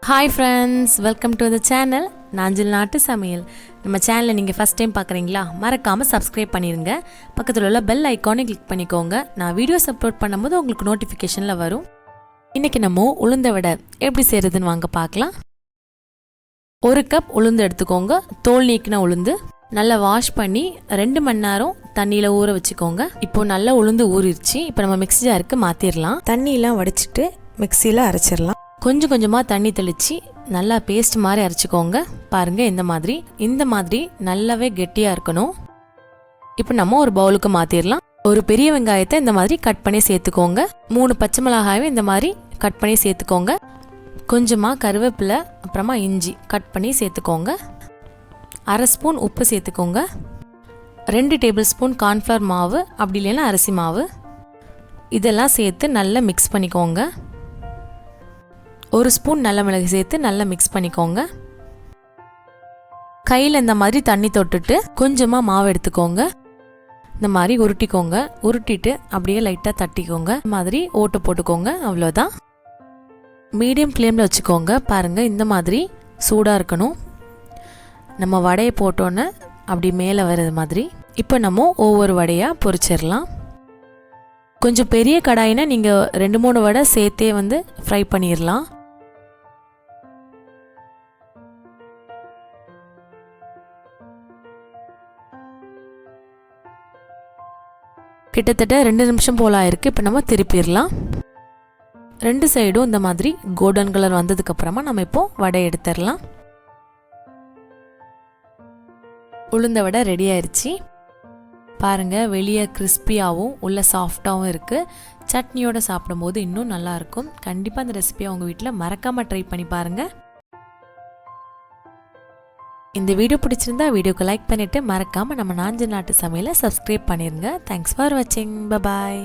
Hi friends, welcome to the channel Nanjil நாட்டு சமையல். நம்ம சேனலை நீங்கள் ஃபஸ்ட் டைம் பார்க்குறீங்களா, மறக்காமல் சப்ஸ்கிரைப் பண்ணிடுங்க. பக்கத்தில் உள்ள பெல் ஐக்கானை கிளிக் பண்ணிக்கோங்க. நான் வீடியோஸ் அப்லோட் பண்ணும்போது உங்களுக்கு நோட்டிஃபிகேஷனில் வரும். இன்றைக்கி நம்ம உளுந்த வடை எப்படி செய்கிறதுன்னு வாங்க பார்க்கலாம். 1 கப் உளுந்து எடுத்துக்கோங்க. தோல் நீக்கின உளுந்து நல்லா வாஷ் பண்ணி 2 மணி நேரம் தண்ணியில் ஊற வச்சுக்கோங்க. இப்போது நல்லா உளுந்து ஊறிடுச்சு. இப்போ நம்ம மிக்ஸி ஜாருக்கு மாற்றிடலாம். தண்ணியெலாம் வடிச்சிட்டு மிக்சியில் அரைச்சிடலாம். கொஞ்சம் கொஞ்சமாக தண்ணி தெளித்து நல்லா பேஸ்ட் மாதிரி அரைச்சிக்கோங்க. பாருங்கள், இந்த மாதிரி நல்லாவே கெட்டியாக இருக்கணும். இப்போ நம்ம ஒரு பவுலுக்கு மாற்றிடலாம். ஒரு பெரிய வெங்காயத்தை இந்த மாதிரி கட் பண்ணி சேர்த்துக்கோங்க. 3 பச்சை மிளகாயும் இந்த மாதிரி கட் பண்ணி சேர்த்துக்கோங்க. கொஞ்சமாக கருவேப்பிலை, அப்புறமா இஞ்சி கட் பண்ணி சேர்த்துக்கோங்க. 1/2 ஸ்பூன் உப்பு சேர்த்துக்கோங்க. 2 டேபிள் ஸ்பூன் கார்ன்ஃப்ளவர் மாவு, அப்படி இல்லைன்னா அரிசி மாவு, இதெல்லாம் சேர்த்து நல்லா மிக்ஸ் பண்ணிக்கோங்க. 1 ஸ்பூன் நல்ல மிளகு சேர்த்து நல்லா மிக்ஸ் பண்ணிக்கோங்க. கையில் இந்த மாதிரி தண்ணி தொட்டுட்டு கொஞ்சமாக மாவு எடுத்துக்கோங்க. இந்த மாதிரி உருட்டிக்கோங்க. உருட்டிட்டு அப்படியே லைட்டாக தட்டிக்கோங்க. இந்த மாதிரி ஓட்டு போட்டுக்கோங்க. அவ்வளோதான். மீடியம் ஃப்ளேமில் வச்சுக்கோங்க. பாருங்கள், இந்த மாதிரி சூடாக இருக்கணும். நம்ம வடையை போட்டோன்னே அப்படி மேலே வர்றது மாதிரி. இப்போ நம்ம ஒவ்வொரு வடையாக பொரிச்சிடலாம். கொஞ்சம் பெரிய கடாயினா நீங்கள் 2-3 வடை சேர்த்தே ஃப்ரை பண்ணிடலாம். கிட்டத்தட்ட 2 நிமிஷம் போல் ஆயிருக்கு. இப்போ நம்ம திருப்பிடலாம். 2 சைடும் இந்த மாதிரி கோல்டன் கலர் வந்ததுக்கப்புறமா நம்ம இப்போ வடை எடுத்துடலாம். உளுந்த வடை ரெடி ஆயிடுச்சு. பாருங்கள், வெளியே கிறிஸ்பியாகவும் உள்ள சாஃப்டாகவும் இருக்குது. சட்னியோடு சாப்பிடும்போது இன்னும் நல்லாயிருக்கும். கண்டிப்பாக அந்த ரெசிபியை உங்கள் வீட்டில் மறக்காமல் ட்ரை பண்ணி பாருங்கள். இந்த வீடியோ பிடிச்சிருந்தா வீடியோக்கு லைக் பண்ணிவிட்டு மறக்காமல் நம்ம நாஞ்சில் நாட்டு சமையலை சப்ஸ்கிரைப் பண்ணிடுங்க. தேங்க்ஸ் ஃபார் வாட்சிங். பை.